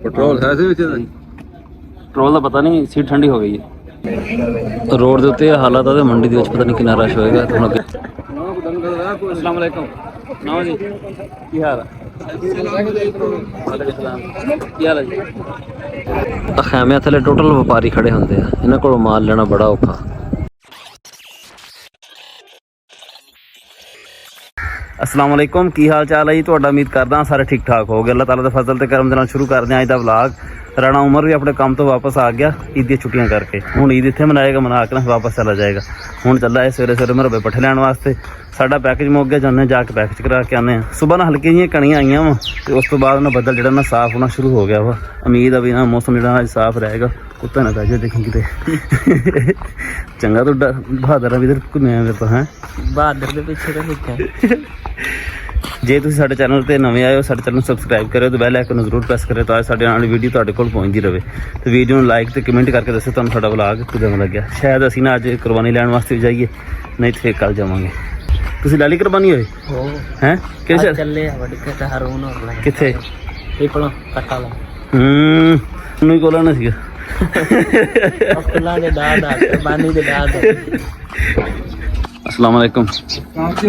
Petrol ਹੈ ਸੀ ਵਿੱਚ petrol ਦਾ ਪਤਾ ਨਹੀਂ, ਸੀਟ ਠੰਡੀ ਹੋ ਗਈ ਹੈ ਰੋਡ ਦੇ ਉੱਤੇ। ਹਾਲਾਤ ਆ ਮੰਡੀ ਦੇ ਵਿੱਚ ਪਤਾ ਨਹੀਂ ਕਿੰਨਾ ਰਸ਼ ਹੋਏਗਾ। ਤੁਹਾਨੂੰ ਅੱਗੇ अस्सलाम वालेकुम ना जी, ਕੀ ਹਾਲ ਹੈ? ਕੀ ਹਾਲ ਹੈ ਜੀ? ਖੈਮਿਆਂ ਥੱਲੇ ਟੋਟਲ ਵਪਾਰੀ ਖੜੇ ਹੁੰਦੇ ਆ, ਇਹਨਾਂ ਕੋਲੋਂ ਮਾਲ ਲੈਣਾ ਬੜਾ ਔਖਾ। अस्सलाम वालेकुम, की हाल चाल है जी? ਤੁਹਾਡਾ उम्मीद करदा सारे ठीक ठाक हो गए। अल्लाह ताला दे फजल ते करम दे नाल शुरू करदे अज दा व्लॉग। राणा उमर भी अपने काम तो वापस आ गया ईद दी छुट्टियां करके। हुण ईद इत्थे मनाएगा, मना के ना वापस चला जाएगा। हुण चला है सवेरे सवेरे मरबे पट्ठे लैण वास्ते। साडा पैकेज मुक गया, जाने जाके पैकेज करा के आने। सुबह ना हल्की जी कणियां आईयां वा ते उस तो बाद ना बदल जिहड़ा ना साफ होना शुरू हो गया वा। उम्मीद है भी ना मौसम जिहड़ा अज साफ रहेगा। कुत्ता ना पै जाए देखी किते। चंगा तो बहादुर भी इधर घूमिया मेरे तो है बहादुर दे पिछे तो लिखा। जे तुसीं साडे चैनल ते नवें आए हो, साडे चैनल सबसक्राइब करो तो बैल आइकन जरूर प्रेस करें ताकि साडे आने वीडियो तुहाडे कोल पहुंचदी रहे। तो वीडियो नूं लाइक ते कमेंट करके दस्सो तुहानूं साडा व्लॉग किवें लग्गिया। शायद असीं ना अज कुर्बानी लैण वास्ते भी जाइए, नहीं तो फिर कल जावांगे। तुसीं लै लई कुर्बानी होए हैं? किस चले कित्थे ये कोलों कट्टा ला ਮੈਨੂੰ ਕੋਲ ਨਾ ਸੀਗਾ कुर्बानी दे दाद। अस्सलाम वालेकुम।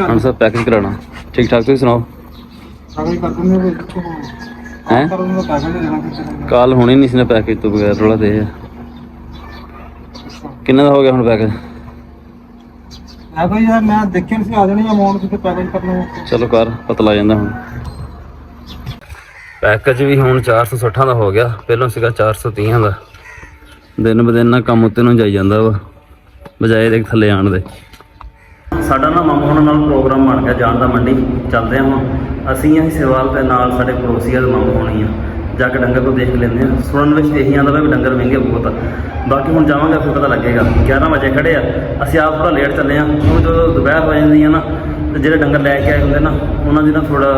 हम सब पैकेज कराना ठीक ठाक, तुम सुनाओ? हैं कल होनी नहीं सी पैकेज तो बगैर रोला दे। किन्ना दा हो गया हुण पैकेज? चलो कर पता लग जांदा हुण। पैकेज भी हुण 460 का हो गया, पहलों सीगा 430 का। दिन ब दिन ना काम उत्ते नूं जाई जांदा वा बजाए दे थल्ले आण दे। साडा ना मामा होना नाल प्रोग्राम बन गया जान दा मंडी चलते हैं। असीं हिस्सेवाल ते नाल साडे पड़ोसी आ मामा होनी आ, जाके डंगर को देख लेंदे आ। सुनन विच यही आंदा भी डंगर महंगे बहुत आ। बाकी हुण जावांगे फिर पता लगेगा। 11 बजे खड़े आ, असीं आप थोड़ा लेट चले आ। हुण जो दोपहर हो जांदी है ना ते जिहड़े डंगर लैके आए हुंदे ना उन्हां दी ना थोड़ा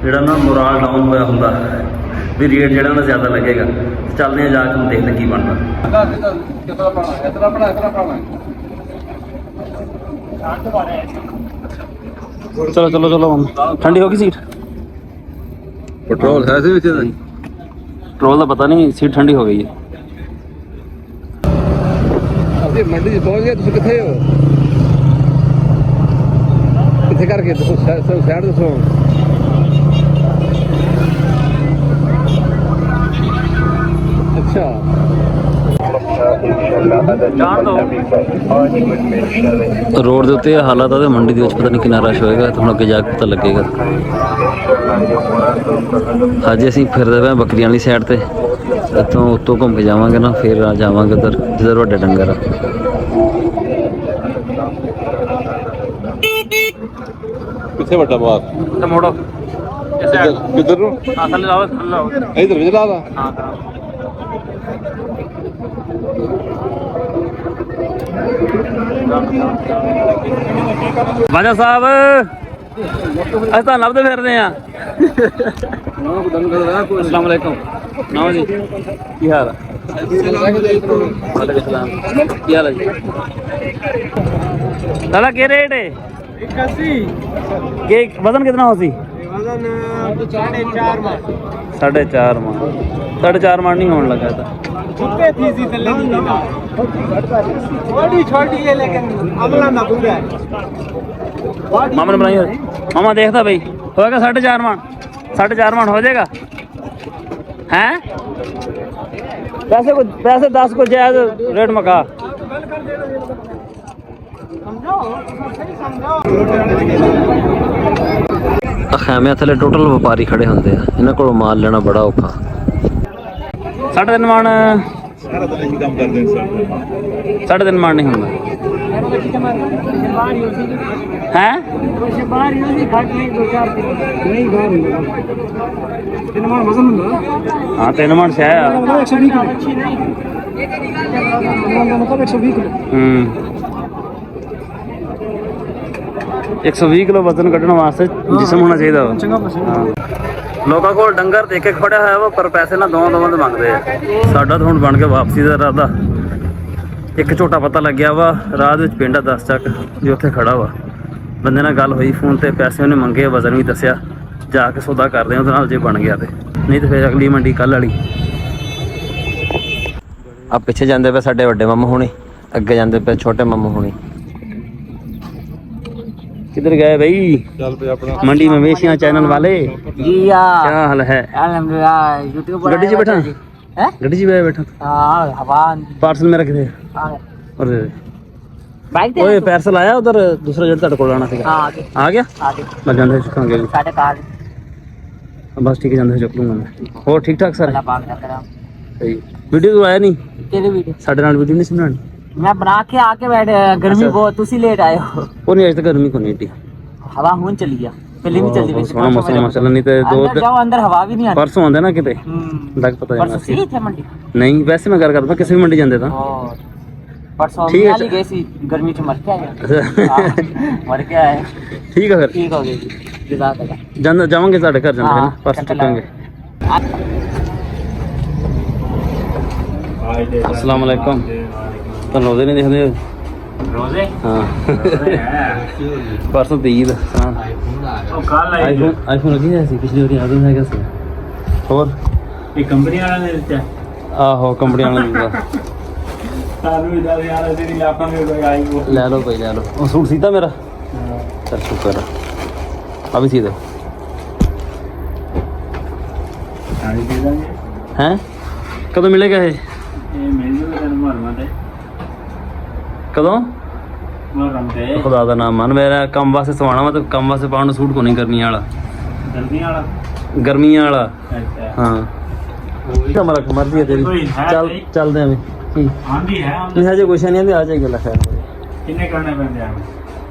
जिहड़ा ना मोराल डाउन होया हुंदा भी रेट जिहड़ा ना ज़्यादा लगेगा। चलते हैं जाके हम देखते की बनता। चलो चलो चलो, ठंडी होगी सीट? ਪੈਟਰੋਲ ਹੈ ਸੀ ਵਿੱਚ पेट्रोल का पता नहीं, सीट ठंडी हो गई है। ਅਸੀਂ ਮੰਡੀ 'ਚ ਪਹੁੰਚ ਗਏ। ਤੁਸੀਂ ਕਿੱਥੇ ਹੋ? ਕਿੱਥੇ ਕਰਕੇ ਦੱਸੋ, ਸਾਈਡ ਦੱਸੋ। अच्छा रोड के उत्ते हालात आ मंडी के पता नहीं कितना रश होएगा। तो अगे जाके पता लगेगा। अज असीं फिरदे पे बकरियां वाली साइड ते, इतों उत्तों घूम के जावांगे ना फिर जावांगे उधर जिधर वड्डे डंगर आ। कित्थे वड्डा बाहर मोड़ो किधर नु? हां थल्ले लाओ, थल्ले लाओ इधर विच ला दा। हां वाजा साहब अस तो लभदे फिरदे आ। अस्सलाम वालेकुम ना जी, की हाल है? वालेकुम सलाम, की हाल है जी? दादा के रेट है? 81 के वजन कितना हो सी? वजन 4.5 मन। 4.5 मन, 4.5 मन नहीं होने लगा था। छुट्टे थी सी तले नहीं ना थोड़ी छोटी है लेकिन अमला ना पूरा है। मामा ने बनाई है, मामा देखता भाई होएगा 4.5 मन। 4.5 मन हो जाएगा हैं? पैसे 10 को जायज रेट मका। खैमिया थले टोटल व्यापारी खड़े होंगे, इन्होंने को माल लेना बड़ा औखा। 3.5 मन 3.5 मन नहीं होंगे हैं? हाँ 3 मन से है 120 किलो वजन कटने वास्ते जिसम होना चाहिए। लोगों को डंगर देख के खड़ा है वो पर पैसे ना दोवां दोवां मंगते हैं। साडा तो हुण बन के वापसी का इरादा। एक झोटा पता लग गया वा राह विच पिंड 10 चक जो उत्थे खड़ा वा। बंदे नाल गल हुई फोन ते, पैसे उन्हें मंगे, वजन भी दसिया, जाके सौदा करदे उहदे नाल जे बन गया ते ਨਹੀਂ ਤਾਂ ਫਿਰ ਅਗਲੀ ਮੰਡੀ ਕੱਲ ਵਾਲੀ। ਆ ਪਿੱਛੇ ਜਾਂਦੇ ਪਏ ਸਾਡੇ ਵੱਡੇ ਮਾਮੂ ਹੁਣੀ, ਅੱਗੇ ਜਾਂਦੇ ਪਏ ਛੋਟੇ ਮਾਮੂ ਹੁਣੀ। किधर गए भाई? ਚੱਲ ਪਏ ਆਪਣਾ मंडी मवेशियां चैनल वाले, जी यार क्या हाल है? अल्हम्दुलिल्लाह यूट्यूब पर गड्डी 'ਚ बैठा हैं गड्डी 'ਚ बैठा हां हवा पार्सल मेरा किथे और बाइक ओए पार्सल आया उधर दूसरा जेड ਤੁਹਾਡੇ ਕੋਲ ਆਣਾ ਸੀਗਾ हां आ गया आगे मैं ਜਾਂਦੇ ਚੁੱਕਾਂਗੇ ਜੀ साढ़े कार बस ठीक है ਜਾਂਦੇ ਚੁੱਕ ਲੂੰਗਾ ਮੈਂ ਹੋਰ ਠੀਕ ਠਾਕ ਸਰ अल्लाह पाक ना करा ਸਹੀ ਵੀਡੀਓ ਤੋਂ ਆਇਆ ਨਹੀਂ तेरी वीडियो ਸਾਡੇ ਨਾਲ ਵੀਡੀਓ ਨਹੀਂ ਸੁਣਾਣੀ मैं बना के आके बैठ गर्मी बहुत तुसी लेट आए हो ਉਹ ਨਹੀਂ ਅਜੇ ਤੱਕ ਗਰਮੀ ਕੋ ਨਹੀਂ ਟੀ हवा हुन चली गया पहले भी चलती वैसे ਸੋਹਣਾ ਮੌਸਮ ਮਾਸ਼ਾਅੱਲਾ ਨਹੀਂ ਤੇ अंदर जाओ अंदर हवा भी नहीं आती ਪਰਸੋਂ ਆਉਂਦੇ ਨਾ ਕਿਤੇ ਲੱਗ ਪਤਾ परसों ਜਾਣਾ ਸੀ सी थे मंडी ਨਹੀਂ ਵੈਸੇ ਮੈਂ ਗੱਲ ਕਰਦਾ ਕਿਸੇ ਵੀ ਮੰਡੀ ਜਾਂਦੇ ਤਾਂ और परसों ठीक है, वाली गई सी गर्मी च मर के आए मर के आए ਠੀਕ ਆ ਫਿਰ ठीक हो गई जी जज़ाकल्लाह ਜਾਂਦੇ ਜਾਵਾਂਗੇ ਤੁਹਾਡੇ ਘਰ ਜਾਂਦੇ हाँ, ਹਾਂ ਪਰਸੋਂ ਚੁੱਕਾਂਗੇ अस्सलाम वालेकुम तो रोजे नहीं देखते रोजे हाँ परसों तो ईद हाँ आईफोन लगी है पिछली बार याद है कैसे और ये कंपनी वाला ने दिया आहो कंपनी वाला दिंदा सानू इधर यार ऐसे नहीं लापा में कोई आई वो ले लो भाई ले लो वो सूट सीता मेरा चल शुक्र है अभी सी दो साड़ी दे देंगे हैं कदों मिलेगा ये ये मेरी जो तेरे मरवा दे कदों मरम दे खुदा दा नाम मन मेरा काम वास्ते सवाना वा तो काम वास्ते पाउण सूट को नहीं गर्मी वाला जल्दी वाला गर्मियां वाला अच्छा हाँ हमारा मर्जी है तेरी कोई है चल नहीं। चलते हैं अभी आंधी है नहीं हजे कुछ नहीं आंदी आ जाएगी अल्लाह खैर कितने करने पैंदे हैं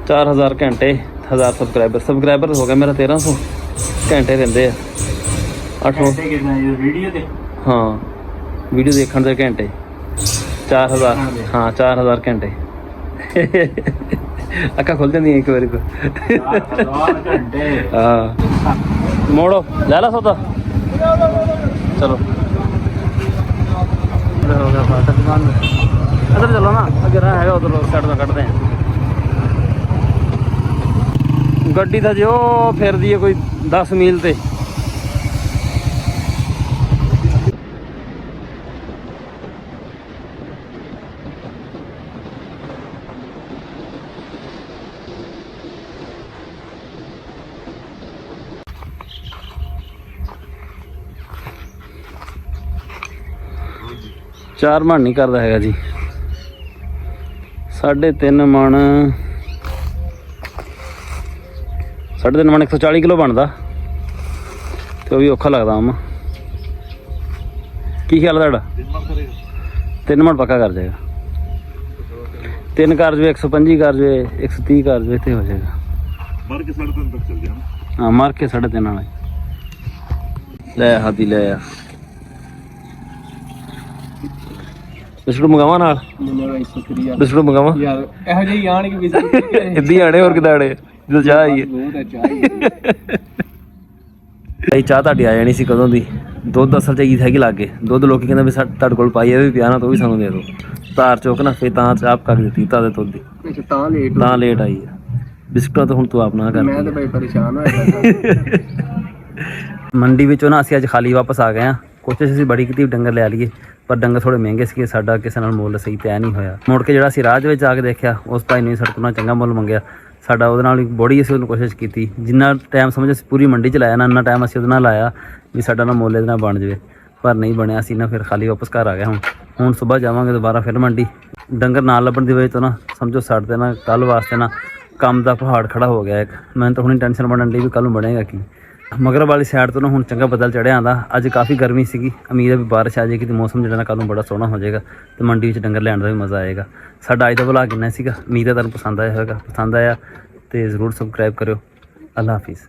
4000 घंटे 1000 सब्सक्राइबर हो गया मेरा 1300 घंटे रहंदे आ 8 कैसे कितना ये वीडियो दे हाँ वीडियो देखने दे घंटे 4000 हाँ 4000 घंटे अक्का खोल देंदी एक बारी को 4000 घंटे हाँ मोड़ो ले ला सौदा चलो इधर चलो ना अगर है उधर साइड में कटते हैं गड्डी था जो फिर दी है कोई 10 मील ते चार मन नहीं करता है जी 3.5 मन 3.5 मन 140 किलो बनता तो भी औखा लगता हम की ख्याल है 3 मन पक्का कर जाएगा 3 कर जो 125 कर जो 130 कर जो इतने हो जाएगा मार के 3.5 तक चल जाए हाँ मार के 3.5 वाला ले हाथी ले आ बिस्कुट मंगावा नाल शुक्रिया बिस्कुट मंगावा यार ਇਹੋ ਜਿਹੀ ਆਣ ਕੇ ਬਿਸਕੁਟ इद्दी आने और किदा आने जो चाह आई है ਬਹੁਤ ਅੱਛਾ ਭਾਈ ਚਾਹ ਤੁਹਾਡੀ ਆ ਜਾਣੀ ਸੀ ਕਦੋਂ ਦੀ ਦੁੱਧ ਅਸਲ 'ਚ ਈਦ ਹੈਗੀ ਲਾਗੇ ਦੁੱਧ ਲੋਕੀ ਕਹਿੰਦੇ ਵੀ ਤੁਹਾਡੇ ਕੋਲ ਪਾਈ ਆ ਵੀ ਪਿਆ ਨਾ ਤਾਂ ਉਹ ਵੀ ਸਾਨੂੰ ਦੇ ਦਿਓ ਧਾਰ ਚੋਕ ਨਾ ਫੇ ਤਾਂ ਚਾਹ ਕੱਢ ਦਿੱਤੀ ਤਾਂ ਦੇ ਦੁੱਧ ਦੀ ਅੱਛਾ ਤਾਂ ਲੇਟ ਆਈ ਆ ਬਿਸਕੁਟਾਂ ਤਾਂ ਹੁਣ ਤੂੰ ਆਪ ਨਾ ਕਰ ਮੈਂ ਤਾਂ ਬਈ ਪਰੇਸ਼ਾਨ ਹੋਇਆ ਮੰਡੀ ਵਿੱਚੋਂ ਨਾ ਅਸੀਂ ਅੱਜ ਖਾਲੀ ਵਾਪਸ ਆ ਗਏ ਆ ਕੋਸ਼ਿਸ਼ ਅਸੀਂ ਬੜੀ ਕੀਤੀ ਡੰਗਰ ਲੈ ਲਈਏ ਪਰ ਡੰਗਰ ਥੋੜੇ ਮਹਿੰਗੇ ਸੀਗੇ ਸਾਡਾ ਕਿਸੇ ਨਾਲ ਮੁੱਲ ਸਹੀ ਤੈਅ ਨਹੀਂ ਹੋਇਆ ਮੁੜ ਕੇ ਜਿਹੜਾ ਅਸੀਂ ਰਾਹ ਦੇ ਵਿੱਚ ਆ ਕੇ ਦੇਖਿਆ ਉਸ ਭਾਈ ਨੇ ਸਾਡੇ ਕੋਲ ਚੰਗਾ ਮੁੱਲ ਮੰਗਿਆ ਸਾਡਾ ਉਹਦੇ ਨਾਲ ਬੜੀ ਅਸੀਂ ਉਹਨੂੰ ਕੋਸ਼ਿਸ਼ ਕੀਤੀ ਜਿੰਨਾ ਟਾਈਮ ਸਮਝ ਅਸੀਂ ਪੂਰੀ ਮੰਡੀ 'ਚ ਲਾਇਆ ਨਾ ਇੰਨਾ ਟਾਈਮ ਅਸੀਂ ਉਹਦੇ ਨਾਲ ਲਾਇਆ ਵੀ ਸਾਡਾ ਨਾ ਮੁੱਲ ਇਹਦੇ ਨਾਲ ਬਣ ਜਾਵੇ ਪਰ ਨਹੀਂ ਬਣਿਆ ਅਸੀਂ ਨਾ ਫਿਰ ਖਾਲੀ ਵਾਪਸ ਘਰ ਆ ਗਏ ਹੁਣ ਸਵੇਰ ਜਾਵਾਂਗੇ ਦੁਬਾਰਾ ਫਿਰ ਮੰਡੀ ਡੰਗਰ ਨਾਲ ਲੱਭਣ ਦੀ ਵਜ੍ਹਾ ਤੋਂ ਨਾ ਸਮਝੋ ਸਾਡੇ ਨਾ ਕੱਲ ਵਾਸਤੇ ਨਾ ਕੰਮ ਦਾ ਪਹਾੜ ਖੜਾ ਹੋ ਗਿਆ ਇੱਕ ਮੈਨੂੰ ਤਾਂ ਹੁਣੀ ਟੈਨਸ਼ਨ ਬਣਨ ਦੀ ਵੀ ਕੱਲ ਨੂੰ ਬਣੇਗਾ ਕੀ ਮਗਰ ਵਾਲੀ ਸਾਈਡ ਤੋਂ ਨਾ ਹੁਣ ਚੰਗਾ ਬਦਲ ਚੜਿਆ ਆਂਦਾ ਅੱਜ ਕਾਫੀ ਗਰਮੀ ਸੀਗੀ ਉਮੀਦ ਹੈ ਵੀ ਬਾਰਿਸ਼ ਆ ਜਾਏਗੀ ਤੇ ਮੌਸਮ ਜਿਹੜਾ ਨਾ ਕੱਲ ਨੂੰ ਬੜਾ ਸੋਹਣਾ ਹੋ ਜਾਏਗਾ ਤੇ ਮੰਡੀ ਵਿੱਚ ਡੰਗਰ ਲੈਣ ਦਾ ਵੀ ਮਜ਼ਾ ਆਏਗਾ ਸਾਡਾ ਅੱਜ ਦਾ ਵਲੌਗ ਇੰਨਾ ਸੀਗਾ ਉਮੀਦ ਹੈ ਤੁਹਾਨੂੰ ਪਸੰਦ ਆਇਆ ਹੋਵੇਗਾ ਪਸੰਦ ਆਇਆ ਤੇ ਜ਼ਰੂਰ ਸਬਸਕ੍ਰਾਈਬ ਕਰਿਓ ਅੱਲਾ ਹਾਫਿਜ਼